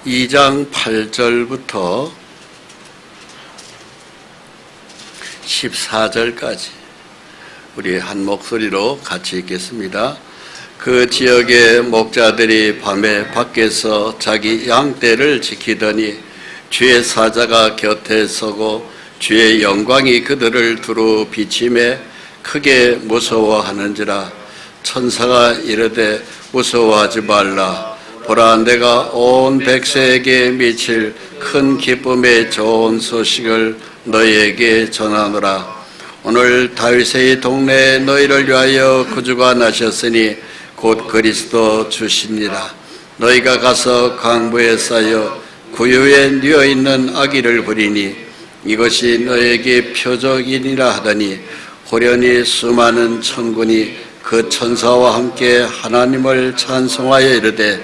2장 8절부터 14절까지 우리 한 목소리로 같이 읽겠습니다. 그 지역의 목자들이 밤에 밖에서 자기 양떼를 지키더니 주의 사자가 곁에 서고 주의 영광이 그들을 두루 비치매 크게 무서워하는지라. 천사가 이르되 무서워하지 말라. 보라, 내가 온 백성에게 미칠 큰 기쁨의 좋은 소식을 너희에게 전하노라. 오늘 다윗의 동네에 너희를 위하여 구주가 나셨으니 곧 그리스도 주시니라. 너희가 가서 강부에 쌓여 구유에 누워있는 아기를 보리니 이것이 너희에게 표적이니라 하더니 호련히 수많은 천군이 그 천사와 함께 하나님을 찬송하여 이르되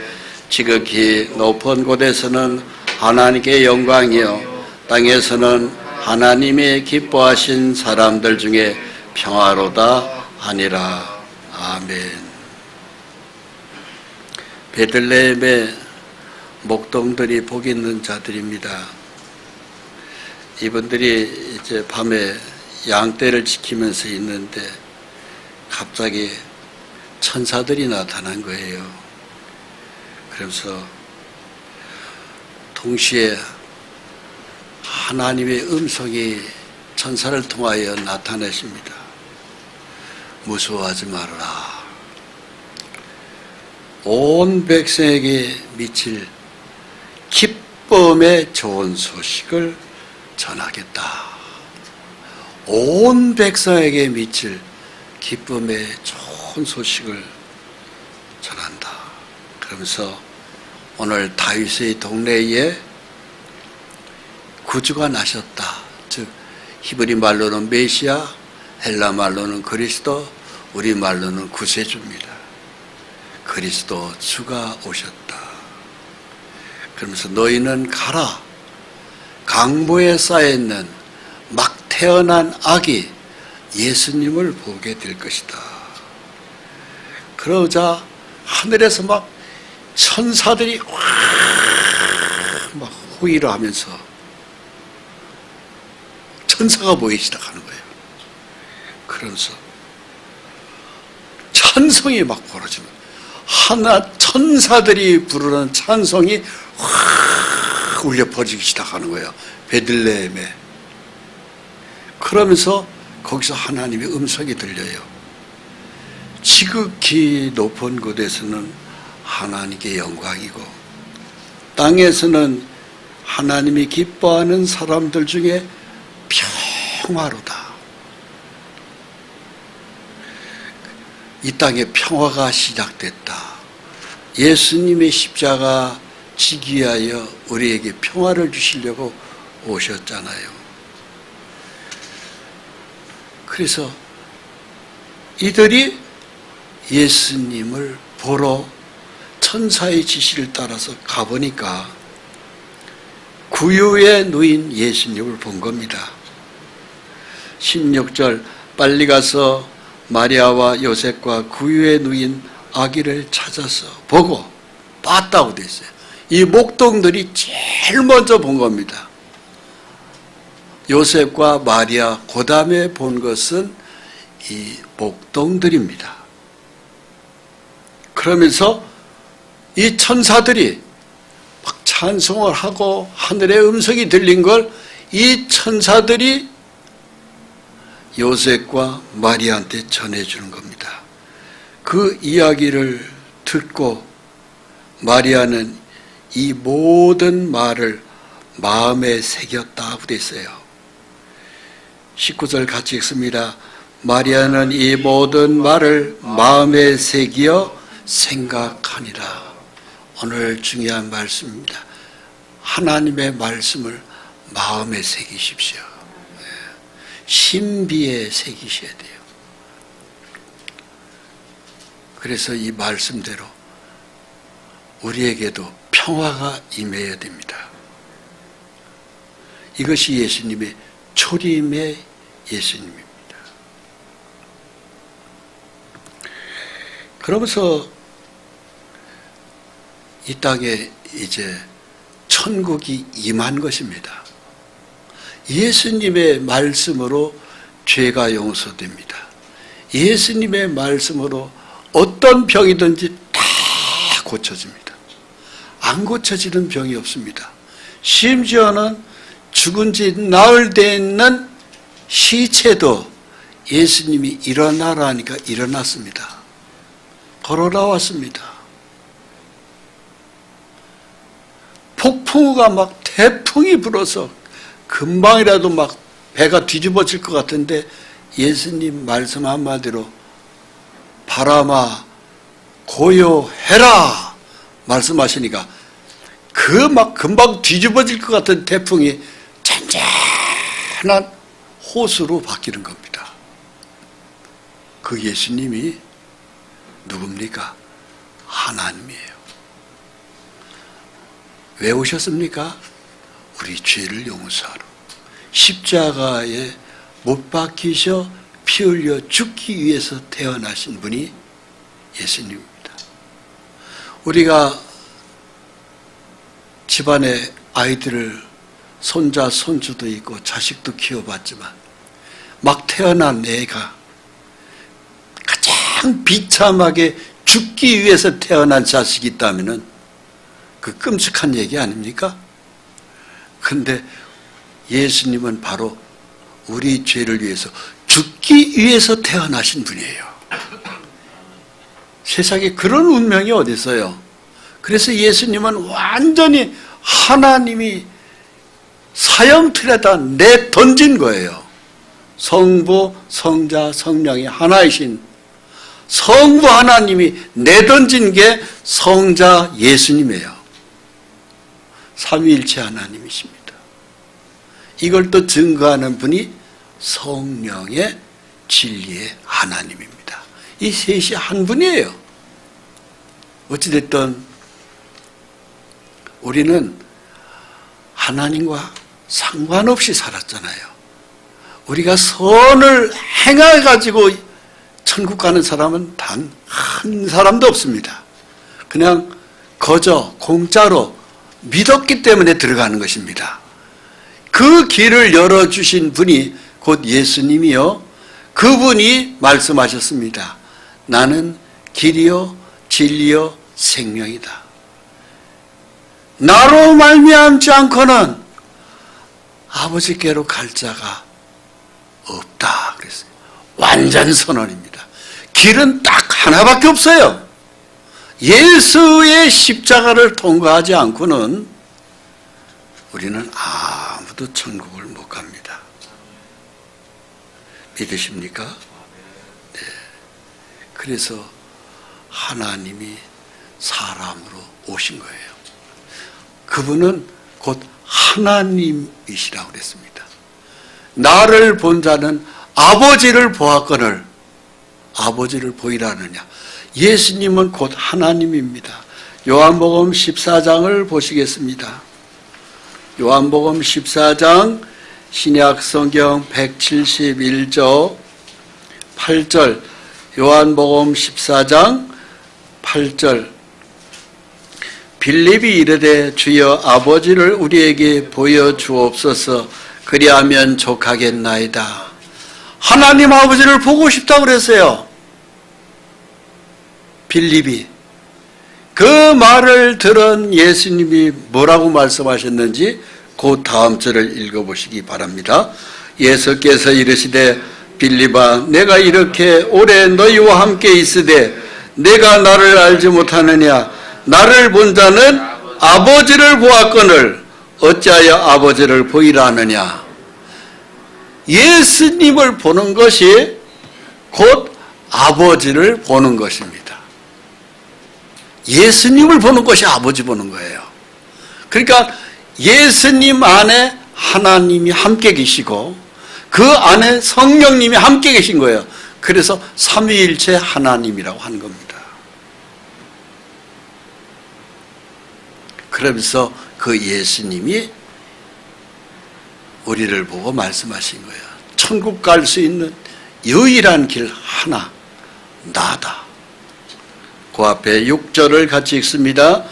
지극히 높은 곳에서는 하나님께 영광이요 땅에서는 하나님이 기뻐하신 사람들 중에 평화로다 하니라. 아멘. 베들레헴의 목동들이 복 있는 자들입니다. 이분들이 이제 밤에 양떼를 지키면서 있는데 갑자기 천사들이 나타난 거예요. 그래서 동시에 하나님의 음성이 천사를 통하여 나타내십니다. 무서워하지 말아라. 온 백성에게 미칠 기쁨의 좋은 소식을 전하겠다. 온 백성에게 미칠 기쁨의 좋은 소식을 전한다. 그러면서 오늘 다윗의 동네에 구주가 나셨다. 즉 히브리 말로는 메시아, 헬라 말로는 그리스도, 우리 말로는 구세주입니다. 그리스도 주가 오셨다. 그러면서 너희는 가라. 강보에 쌓여있는 막 태어난 아기 예수님을 보게 될 것이다. 그러자 하늘에서 막 천사들이 막 호의를 하면서 천사가 보이기 시작하는 거예요. 그러면서 찬송이 막 벌어지면 하나 천사들이 부르는 찬송이 확 울려 퍼지기 시작하는 거예요. 베들레헴에. 그러면서 거기서 하나님의 음성이 들려요. 지극히 높은 곳에서는 하나님께 영광이고 땅에서는 하나님이 기뻐하는 사람들 중에 평화로다. 이 땅에 평화가 시작됐다. 예수님의 십자가 지기 위하여 우리에게 평화를 주시려고 오셨잖아요. 그래서 이들이 예수님을 보러 천사의 지시를 따라서 가보니까 구유에 누인 예수님을 본 겁니다. 16절 빨리 가서 마리아와 요셉과 구유에 누인 아기를 찾아서 보고 봤다고 돼 있어요. 이 목동들이 제일 먼저 본 겁니다. 요셉과 마리아 그 다음에 본 것은 이 목동들입니다. 그러면서 이 천사들이 막 찬송을 하고 하늘의 음성이 들린 걸 이 천사들이 요셉과 마리아한테 전해주는 겁니다. 그 이야기를 듣고 마리아는 이 모든 말을 마음에 새겼다고 돼 있어요. 19절 같이 읽습니다. 마리아는 이 모든 말을 마음에 새기어 생각하니라. 오늘 중요한 말씀입니다. 하나님의 말씀을 마음에 새기십시오. 신비에 새기셔야 돼요. 그래서 이 말씀대로 우리에게도 평화가 임해야 됩니다. 이것이 예수님의 초림의 예수님입니다. 그러면서 이 땅에 이제 천국이 임한 것입니다. 예수님의 말씀으로 죄가 용서됩니다. 예수님의 말씀으로 어떤 병이든지 다 고쳐집니다. 안 고쳐지는 병이 없습니다. 심지어는 죽은 지 나흘 되는 시체도 예수님이 일어나라 하니까 일어났습니다. 걸어 나왔습니다. 폭풍우가 막 태풍이 불어서 금방이라도 막 배가 뒤집어질 것 같은데 예수님 말씀 한마디로 바람아 고요해라 말씀하시니까 그 막 금방 뒤집어질 것 같은 태풍이 잔잔한 호수로 바뀌는 겁니다. 그 예수님이 누굽니까? 하나님이에요. 왜 오셨습니까? 우리 죄를 용서하러 십자가에 못 박히셔 피 흘려 죽기 위해서 태어나신 분이 예수님입니다. 우리가 집안에 아이들을 손자 손주도 있고 자식도 키워봤지만 막 태어난 애가 가장 비참하게 죽기 위해서 태어난 자식이 있다면 그 끔찍한 얘기 아닙니까? 근데 예수님은 바로 우리 죄를 위해서 죽기 위해서 태어나신 분이에요. 세상에 그런 운명이 어디 있어요? 그래서 예수님은 완전히 하나님이 사형틀에다 내던진 거예요. 성부, 성자, 성령이 하나이신 성부 하나님이 내던진 게 성자 예수님이에요. 삼위일체 하나님이십니다. 이걸 또 증거하는 분이 성령의 진리의 하나님입니다. 이 셋이 한 분이에요. 어찌됐든 우리는 하나님과 상관없이 살았잖아요. 우리가 선을 행해가지고 천국 가는 사람은 단 한 사람도 없습니다. 그냥 거저 공짜로 믿었기 때문에 들어가는 것입니다. 그 길을 열어주신 분이 곧 예수님이요. 그분이 말씀하셨습니다. 나는 길이요 진리요 생명이다. 나로 말미암지 않고는 아버지께로 갈 자가 없다 그랬어요. 완전 선언입니다. 길은 딱 하나밖에 없어요. 예수의 십자가를 통과하지 않고는 우리는 아무도 천국을 못 갑니다. 믿으십니까? 네. 그래서 하나님이 사람으로 오신 거예요. 그분은 곧 하나님이시라고 그랬습니다. 나를 본 자는 아버지를 보았거늘 아버지를 보이라느냐. 예수님은 곧 하나님입니다. 요한복음 14장을 보시겠습니다. 요한복음 14장 신약성경 171조 8절 요한복음 14장 8절 빌립이 이르되 주여 아버지를 우리에게 보여주옵소서 그리하면 족하겠나이다. 하나님 아버지를 보고 싶다고 그랬어요. 빌립이. 그 말을 들은 예수님이 뭐라고 말씀하셨는지 그 다음 절을 읽어보시기 바랍니다. 예수께서 이르시되 빌립아 내가 이렇게 오래 너희와 함께 있으되 내가 나를 알지 못하느냐. 나를 본 자는 아버지를 보았거늘 어찌하여 아버지를 보이라 하느냐. 예수님을 보는 것이 곧 아버지를 보는 것입니다. 예수님을 보는 것이 아버지 보는 거예요. 그러니까 예수님 안에 하나님이 함께 계시고 그 안에 성령님이 함께 계신 거예요. 그래서 삼위일체 하나님이라고 하는 겁니다. 그러면서 그 예수님이 우리를 보고 말씀하신 거예요. 천국 갈 수 있는 유일한 길 하나, 나다. 그 앞에 6절을 같이 읽습니다.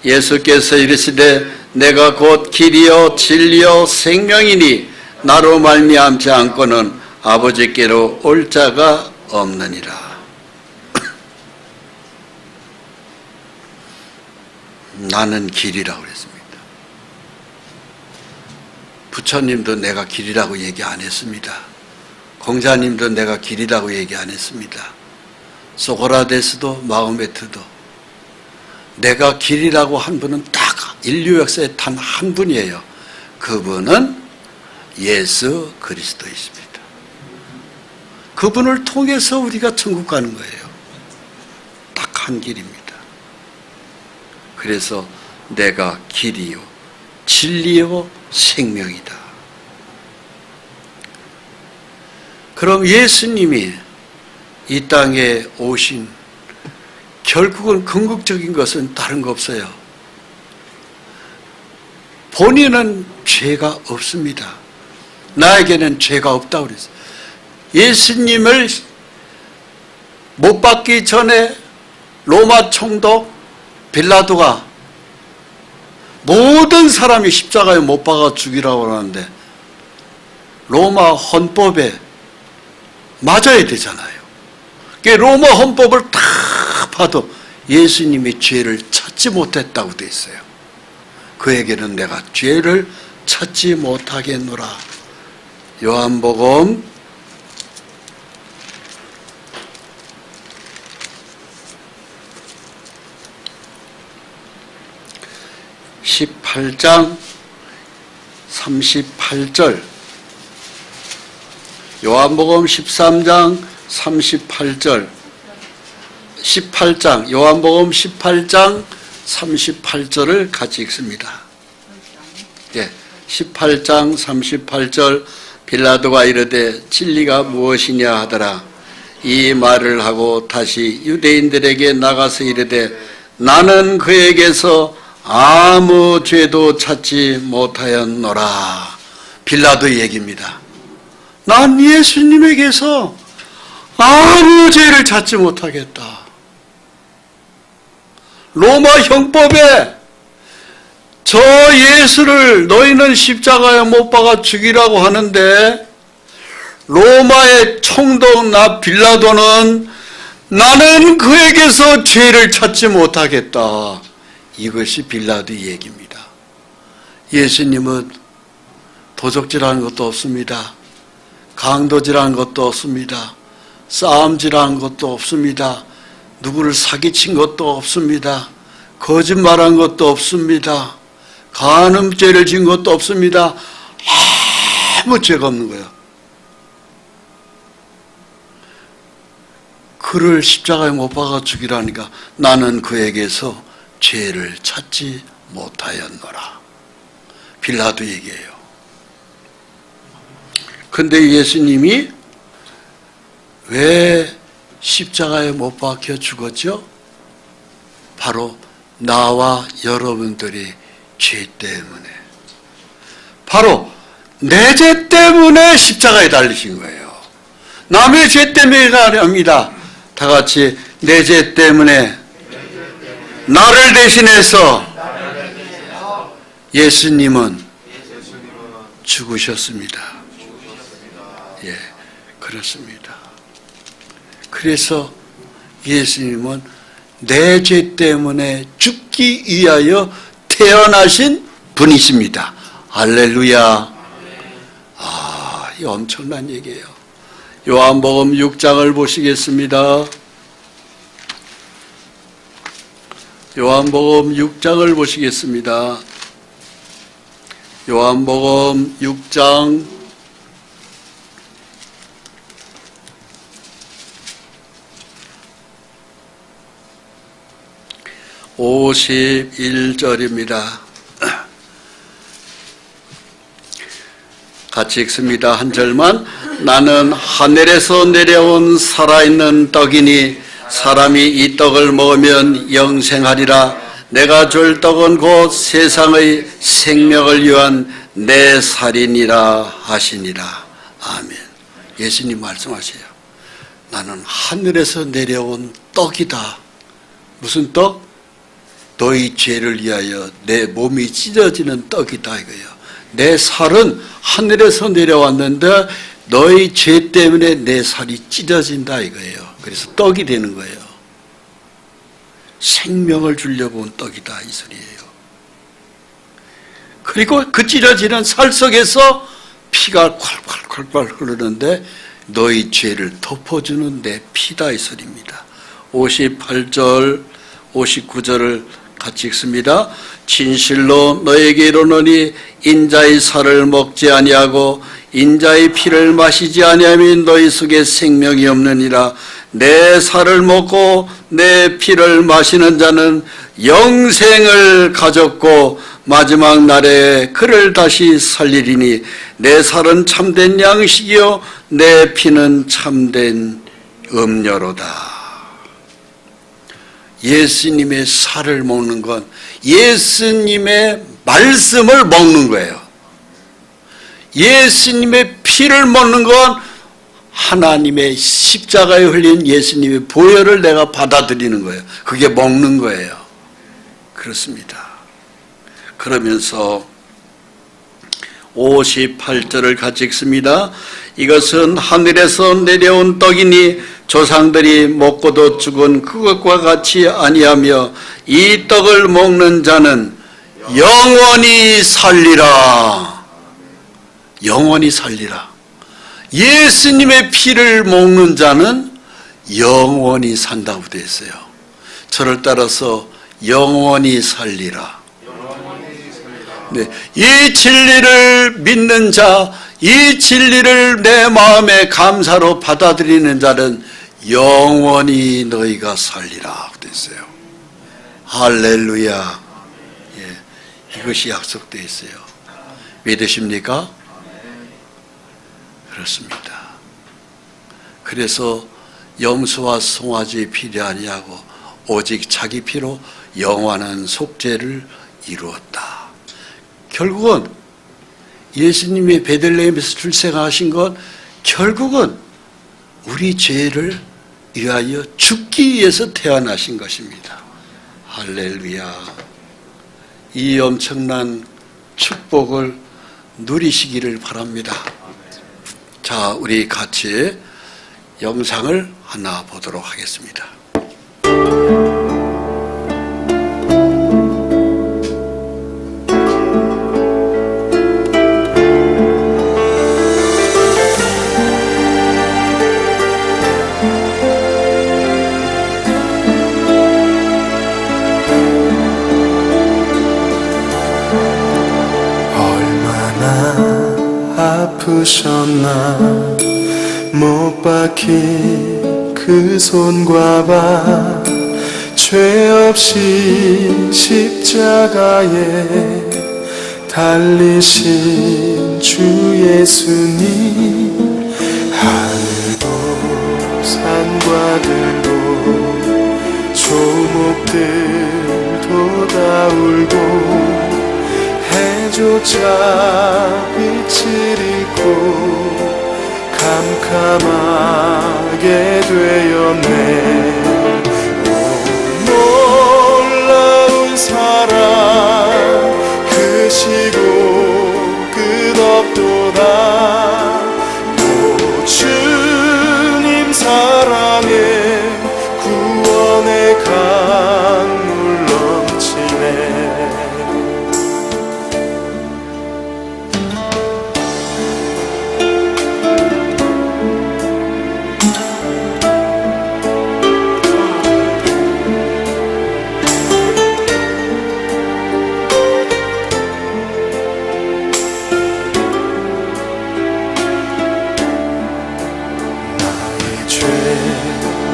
예수께서 이르시되 내가 곧 길이요 진리요 생명이니 나로 말미암지 않고는 아버지께로 올 자가 없느니라. 나는 길이라고 그랬습니다. 부처님도 내가 길이라고 얘기 안 했습니다. 공자님도 내가 길이라고 얘기 안 했습니다. 소크라테스도 마호메트도 내가 길이라고 한 분은 딱 인류 역사에 단 한 분이에요. 그분은 예수 그리스도이십니다. 그분을 통해서 우리가 천국 가는 거예요. 딱 한 길입니다. 그래서 내가 길이요 진리요 생명이다. 그럼 예수님이 이 땅에 오신 결국은 궁극적인 것은 다른 거 없어요. 본인은 죄가 없습니다. 나에게는 죄가 없다고 그랬어요. 예수님을 못 박기 전에 로마 총독 빌라도가 모든 사람이 십자가에 못 박아 죽이라고 하는데 로마 헌법에 맞아야 되잖아요. 로마 헌법을 다 봐도 예수님이 죄를 찾지 못했다고 돼 있어요. 그에게는 내가 죄를 찾지 못하겠노라. 요한복음 18장 38절, 요한복음 13장 38절, 18장, 요한복음 18장 38절을 같이 읽습니다. 예, 18장 38절. 빌라도가 이르되 진리가 무엇이냐 하더라. 이 말을 하고 다시 유대인들에게 나가서 이르되 나는 그에게서 아무 죄도 찾지 못하였노라. 빌라도의 얘기입니다. 난 예수님에게서 아무 죄를 찾지 못하겠다. 로마 형법에 저 예수를 너희는 십자가에 못 박아 죽이라고 하는데 로마의 총독 나 빌라도는 나는 그에게서 죄를 찾지 못하겠다. 이것이 빌라도의 얘기입니다. 예수님은 도적질하는 것도 없습니다. 강도질하는 것도 없습니다. 싸움질하는 것도 없습니다. 누구를 사기친 것도 없습니다. 거짓말한 것도 없습니다. 간음죄를 지은 것도 없습니다. 아무 죄가 없는 거예요. 그를 십자가에 못 박아 죽이라니까 나는 그에게서 죄를 찾지 못하였노라. 빌라도 얘기해요. 근데 예수님이 왜 십자가에 못 박혀 죽었죠? 바로 나와 여러분들의 죄 때문에, 바로 내 죄 때문에 십자가에 달리신 거예요. 남의 죄 때문에 아닙니다. 다 같이 내 죄 때문에 나를 대신해서 예수님은 죽으셨습니다. 예, 그렇습니다. 그래서 예수님은 내 죄 때문에 죽기 위하여 태어나신 분이십니다. 할렐루야. 아, 이 엄청난 얘기예요. 요한복음 6장을 보시겠습니다. 요한복음 6장을 보시겠습니다. 요한복음 6장 51절입니다. 같이 읽습니다. 한 절만. 나는 하늘에서 내려온 살아있는 떡이니 사람이 이 떡을 먹으면 영생하리라. 내가 줄 떡은 곧 세상의 생명을 위한 내 살이니라 하시니라. 아멘. 예수님 말씀하세요. 나는 하늘에서 내려온 떡이다. 무슨 떡? 너희 죄를 위하여 내 몸이 찢어지는 떡이다 이거예요. 내 살은 하늘에서 내려왔는데 너희 죄 때문에 내 살이 찢어진다 이거예요. 그래서 떡이 되는 거예요. 생명을 주려고 온 떡이다 이 소리예요. 그리고 그 찢어지는 살 속에서 피가 콸콸콸콸 흐르는데 너희 죄를 덮어주는 내 피다 이 소리입니다. 58절 59절을 같이 읽습니다. 진실로 너에게 이르노니 인자의 살을 먹지 아니하고 인자의 피를 마시지 아니하면 너희 속에 생명이 없느니라. 내 살을 먹고 내 피를 마시는 자는 영생을 가졌고 마지막 날에 그를 다시 살리리니 내 살은 참된 양식이요 내 피는 참된 음료로다. 예수님의 살을 먹는 건 예수님의 말씀을 먹는 거예요. 예수님의 피를 먹는 건 하나님의 십자가에 흘린 예수님의 보혈을 내가 받아들이는 거예요. 그게 먹는 거예요. 그렇습니다. 그러면서 58절을 같이 읽습니다. 이것은 하늘에서 내려온 떡이니 조상들이 먹고도 죽은 그것과 같이 아니하며 이 떡을 먹는 자는 영원히 살리라. 영원히 살리라. 예수님의 피를 먹는 자는 영원히 산다고 되어 있어요. 저를 따라서 영원히 살리라. 네, 이 진리를 믿는 자, 이 진리를 내 마음의 감사로 받아들이는 자는 영원히 너희가 살리라 되어 있어요. 할렐루야. 예, 이것이 약속되어 있어요. 믿으십니까? 그렇습니다. 그래서 염소와 송아지 필요 아니하고 오직 자기 피로 영원한 속죄를 이루었다. 결국은 예수님이 베들레헴에서 출생하신 건 결국은 우리 죄를 위하여 죽기 위해서 태어나신 것입니다. 할렐루야. 이 엄청난 축복을 누리시기를 바랍니다. 자, 우리 같이 영상을 하나 보도록 하겠습니다. 아프셨나 못 박힌 그 손과 발 죄 없이 십자가에 달리신 주 예수님 하늘도 산과 들도 조목들도 다 울고 해조차 빛을 잃고 캄캄하게 되었네. 오 놀라운 사랑 크시고 끝없도다. 오 주님 사랑에 구원의 강물 넘치네.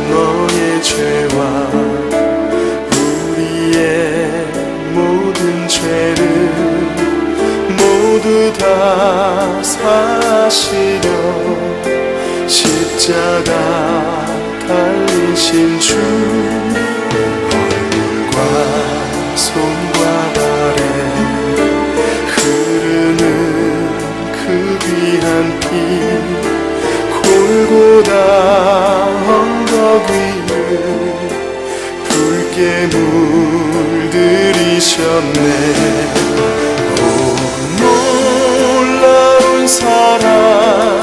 너의 죄와 우리의 모든 죄를 모두 다 사시려 십자가 달리신 주 얼굴과 손과 발에 흐르는 그 귀한 피 골고다 언덕 위를 내게 물들이셨네. 오 놀라운 사랑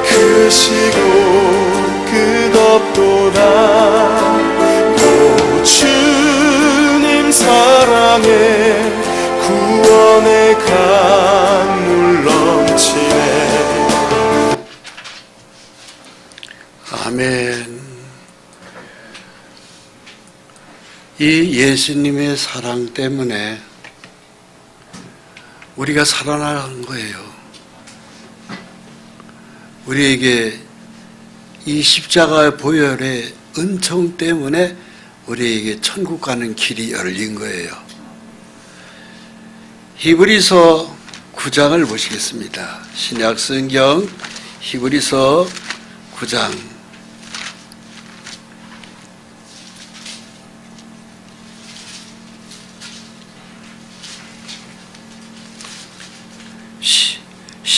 크시고 끝없도다. 오 주님 사랑에 구원의 강물 넘치네. 아멘. 이 예수님의 사랑 때문에 우리가 살아나는 거예요. 우리에게 이 십자가의 보혈의 은총 때문에 우리에게 천국 가는 길이 열린 거예요. 히브리서 9장을 보시겠습니다. 신약 성경 히브리서 9장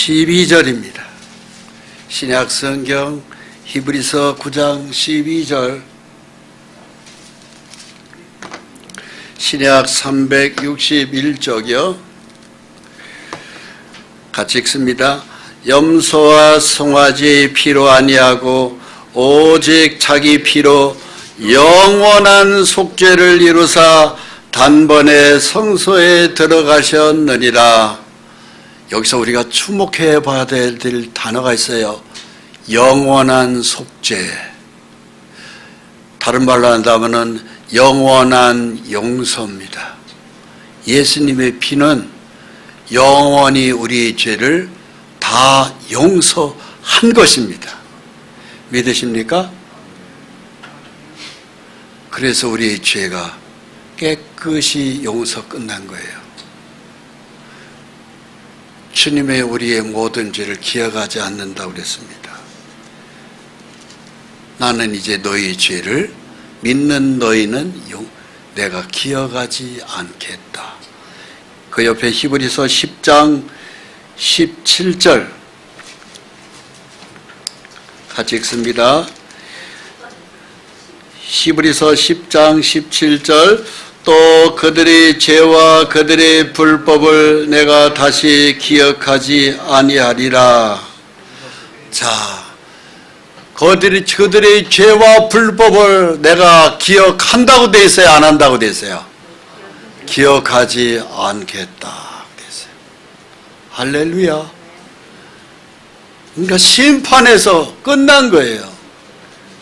12절입니다. 신약 성경 히브리서 9장 12절. 신약 361쪽이요. 같이 읽습니다. 염소와 송아지의 피로 아니하고 오직 자기 피로 영원한 속죄를 이루사 단번에 성소에 들어가셨느니라. 여기서 우리가 주목해 봐야 될 단어가 있어요. 영원한 속죄. 다른 말로 한다면 영원한 용서입니다. 예수님의 피는 영원히 우리의 죄를 다 용서한 것입니다. 믿으십니까? 그래서 우리의 죄가 깨끗이 용서 끝난 거예요. 주님의 우리의 모든 죄를 기억하지 않는다고 그랬습니다. 나는 이제 너희 죄를 믿는 너희는 내가 기억하지 않겠다. 그 옆에 히브리서 10장 17절 같이 읽습니다. 히브리서 10장 17절. 또 그들의 죄와 그들의 불법을 내가 다시 기억하지 아니하리라. 자, 그들의 죄와 불법을 내가 기억한다고 돼 있어요? 안 한다고 돼 있어요? 기억하지 않겠다 그랬어요. 할렐루야. 그러니까 심판에서 끝난 거예요.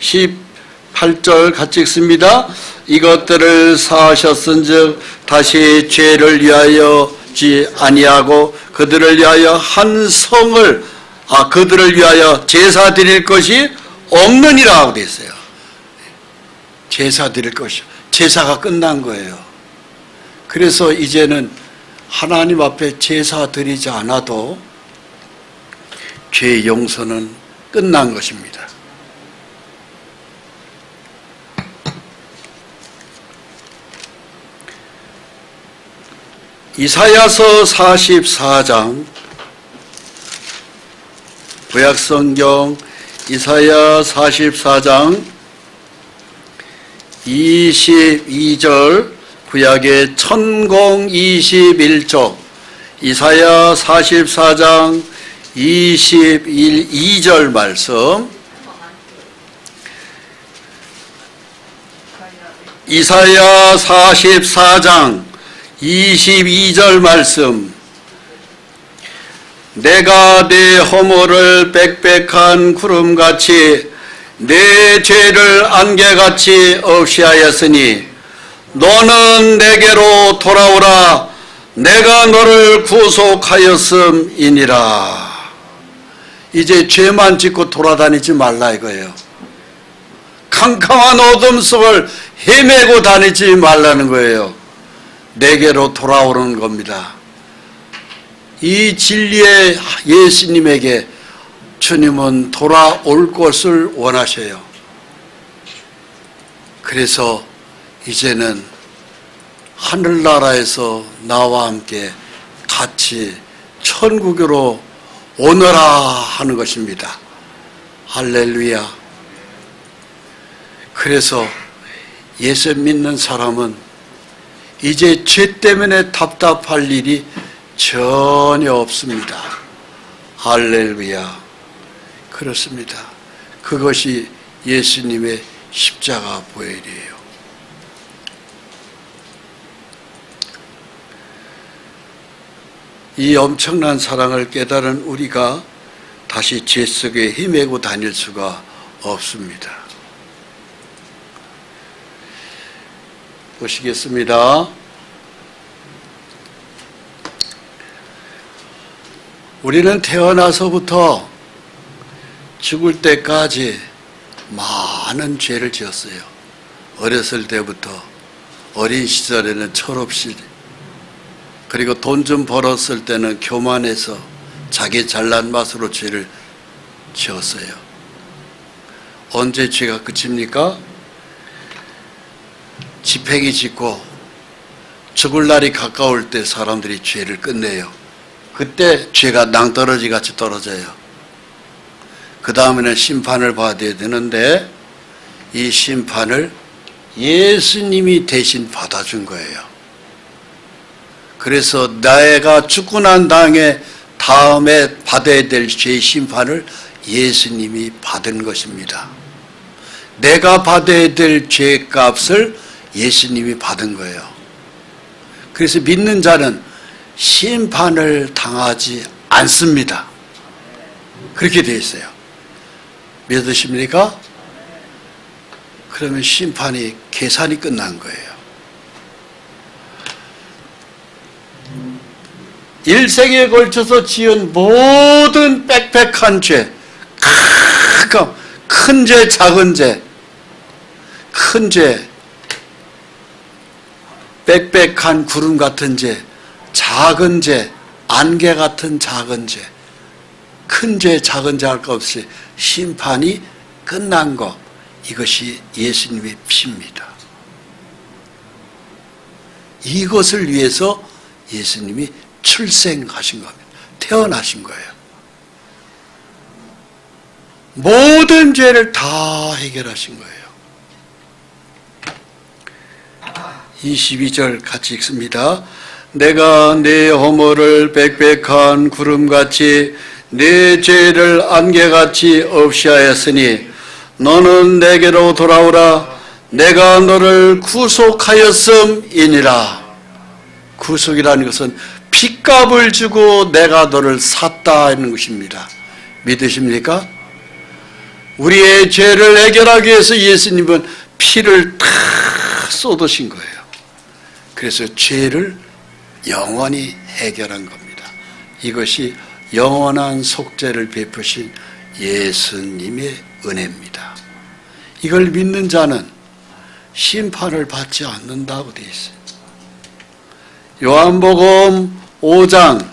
18절 같이 읽습니다. 이것들을 사하셨은즉 다시 죄를 위하여지 아니하고 그들을 위하여 한 성을 그들을 위하여 제사 드릴 것이 없느니라 하고 되어 있어요. 제사 드릴 것이 제사가 끝난 거예요. 그래서 이제는 하나님 앞에 제사 드리지 않아도 죄 용서는 끝난 것입니다. 이사야서 44장 구약성경 이사야 44장 22절 구약의 천공 21쪽 이사야 44장 22절 말씀 이사야 44장 22절 말씀 내가 내 허물을 빽빽한 구름같이 내 죄를 안개같이 없이하였으니 너는 내게로 돌아오라 내가 너를 구속하였음이니라. 이제 죄만 짓고 돌아다니지 말라 이거예요. 캄캄한 어둠 속을 헤매고 다니지 말라는 거예요. 내게로 돌아오는 겁니다. 이 진리의 예수님에게 주님은 돌아올 것을 원하셔요. 그래서 이제는 하늘나라에서 나와 함께 같이 천국으로 오너라 하는 것입니다. 할렐루야. 그래서 예수 믿는 사람은 이제 죄 때문에 답답할 일이 전혀 없습니다. 할렐루야. 그렇습니다. 그것이 예수님의 십자가 보혈이에요. 이 엄청난 사랑을 깨달은 우리가 다시 죄 속에 헤매고 다닐 수가 없습니다. 보시겠습니다. 우리는 태어나서부터 죽을 때까지 많은 죄를 지었어요. 어렸을 때부터, 어린 시절에는 철없이, 그리고 돈 좀 벌었을 때는 교만해서 자기 잘난 맛으로 죄를 지었어요. 언제 죄가 그칩니까? 지팽이 짓고 죽을 날이 가까울 때 사람들이 죄를 끝내요. 그때 죄가 낭떠러지 같이 떨어져요. 그 다음에는 심판을 받아야 되는데 이 심판을 예수님이 대신 받아준 거예요. 그래서 내가 죽고 난 다음에 받아야 될 죄의 심판을 예수님이 받은 것입니다. 내가 받아야 될 죄의 값을 예수님이 받은 거예요. 그래서 믿는 자는 심판을 당하지 않습니다. 그렇게 되어 있어요. 믿으십니까? 그러면 심판이 계산이 끝난 거예요. 일생에 걸쳐서 지은 모든 빽빽한 죄, 큰 죄, 작은 죄, 큰 죄, 빽빽한 구름 같은 죄, 작은 죄, 안개 같은 작은 죄, 큰 죄, 작은 죄 할 것 없이 심판이 끝난 것, 이것이 예수님의 피입니다. 이것을 위해서 예수님이 출생하신 겁니다. 태어나신 거예요. 모든 죄를 다 해결하신 거예요. 22절 같이 읽습니다. 내가 내 허물을 빽빽한 구름같이 내 죄를 안개같이 없이 하였으니 너는 내게로 돌아오라. 내가 너를 구속하였음이니라. 구속이라는 것은 핏값을 주고 내가 너를 샀다 하는 것입니다. 믿으십니까? 우리의 죄를 해결하기 위해서 예수님은 피를 다 쏟으신 거예요. 그래서 죄를 영원히 해결한 겁니다. 이것이 영원한 속죄를 베푸신 예수님의 은혜입니다. 이걸 믿는 자는 심판을 받지 않는다고 되어 있어요. 요한복음 5장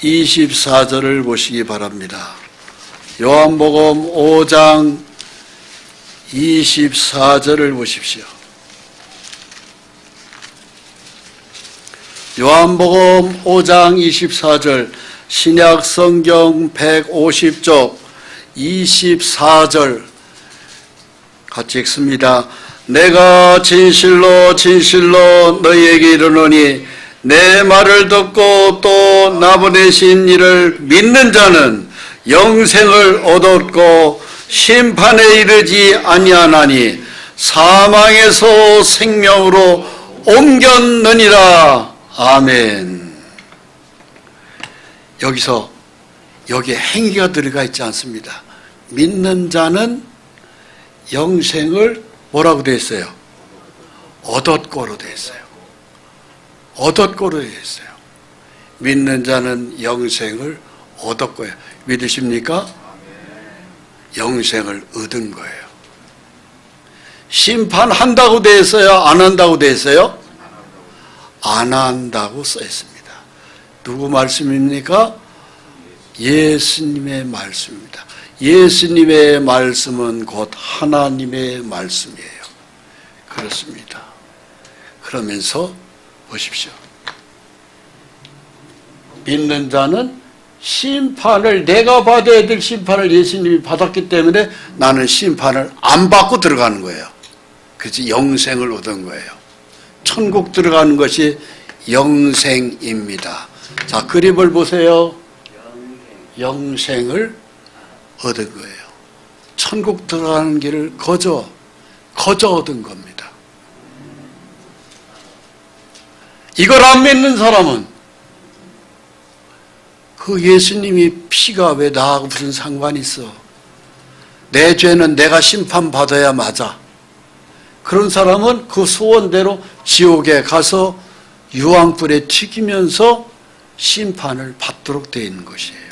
24절을 보시기 바랍니다. 요한복음 5장 24절을 보십시오. 요한복음 5장 24절 신약 성경 150쪽 24절 같이 읽습니다. 내가 진실로 진실로 너희에게 이르노니 내 말을 듣고 또 나보내신 이를 믿는 자는 영생을 얻었고 심판에 이르지 아니하나니 사망에서 생명으로 옮겼느니라. 아멘. 여기에 행위가 들어가 있지 않습니다. 믿는 자는 영생을 뭐라고 되어 있어요? 얻었고로 되어 있어요. 얻었고로 되어 있어요. 믿는 자는 영생을 얻었고요. 믿으십니까? 영생을 얻은 거예요. 심판한다고 되어 있어요? 안 한다고 되어 있어요? 안 한다고 써 있습니다. 누구 말씀입니까? 예수님의 말씀입니다. 예수님의 말씀은 곧 하나님의 말씀이에요. 그렇습니다. 그러면서 보십시오. 믿는 자는 심판을, 내가 받아야 될 심판을 예수님이 받았기 때문에 나는 심판을 안 받고 들어가는 거예요. 그치, 영생을 얻은 거예요. 천국 들어가는 것이 영생입니다. 자, 그림을 보세요. 영생을 얻은 거예요. 천국 들어가는 길을 거저 얻은 겁니다. 이걸 안 믿는 사람은 그 예수님이 피가 왜 나하고 무슨 상관이 있어? 내 죄는 내가 심판받아야 맞아. 그런 사람은 그 소원대로 지옥에 가서 유황불에 튀기면서 심판을 받도록 되어 있는 것이에요.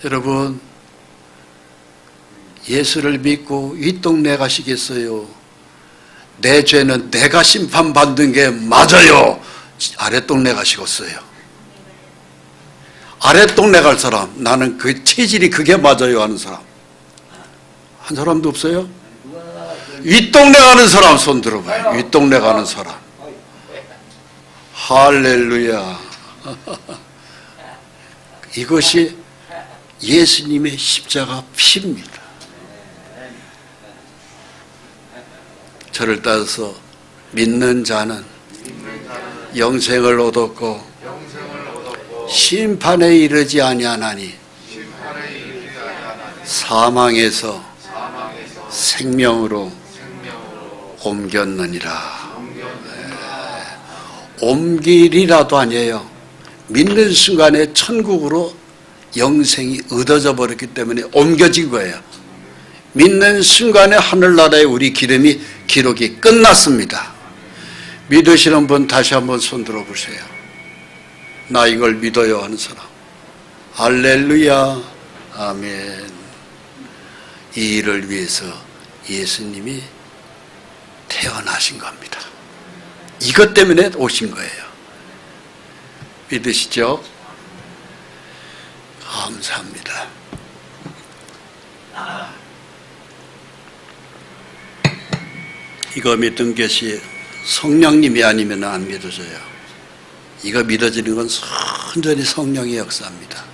여러분, 예수를 믿고 윗동네 가시겠어요? 내 죄는 내가 심판받는 게 맞아요. 아랫동네 가시겠어요? 아랫동네 갈 사람, 나는 그 체질이 그게 맞아요 하는 사람 한 사람도 없어요? 윗동네 가는 사람 손 들어봐요. 윗동네 가는 사람. 할렐루야. 이것이 예수님의 십자가 피입니다. 저를 따라서 믿는 자는 영생을 얻었고 심판에 이르지 아니하나니 사망에서 생명으로 옮겼느니라. 옮길이라도 아니에요. 믿는 순간에 천국으로 영생이 얻어져 버렸기 때문에 옮겨진 거예요. 믿는 순간에 하늘나라에 우리 기록이 끝났습니다. 믿으시는 분 다시 한번 손 들어보세요. 나 이걸 믿어요 하는 사람. 할렐루야. 아멘. 이 일을 위해서 예수님이 태어나신 겁니다. 이것 때문에 오신 거예요. 믿으시죠? 감사합니다. 이거 믿는 것이 성령님이 아니면 안 믿어져요. 이거 믿어지는 건 순전히 성령의 역사입니다.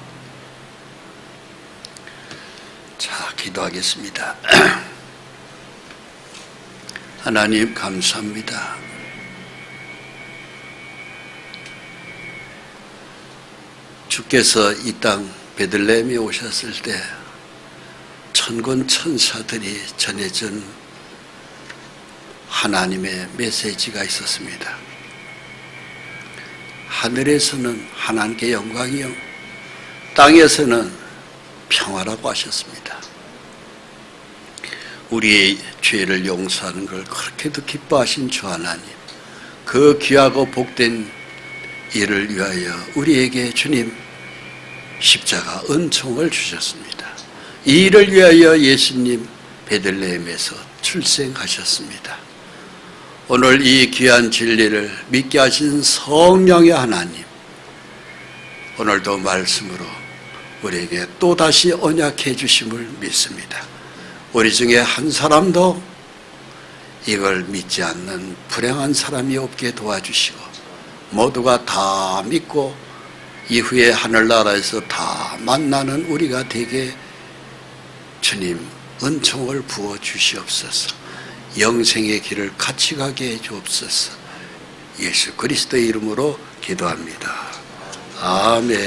자, 기도하겠습니다. 하나님 감사합니다. 주께서 이 땅 베들레헴에 오셨을 때 천군 천사들이 전해준 하나님의 메시지가 있었습니다. 하늘에서는 하나님께 영광이요, 땅에서는 평화라고 하셨습니다. 우리의 죄를 용서하는 걸 그렇게도 기뻐하신 주 하나님, 그 귀하고 복된 일을 위하여 우리에게 주님 십자가 은총을 주셨습니다. 이 일을 위하여 예수님 베들레헴에서 출생하셨습니다. 오늘 이 귀한 진리를 믿게 하신 성령의 하나님, 오늘도 말씀으로 우리에게 또다시 언약해 주심을 믿습니다. 우리 중에 한 사람도 이걸 믿지 않는 불행한 사람이 없게 도와주시고, 모두가 다 믿고 이후에 하늘나라에서 다 만나는 우리가 되게 주님 은총을 부어 주시옵소서. 영생의 길을 같이 가게 해 주옵소서. 예수 그리스도의 이름으로 기도합니다. 아멘.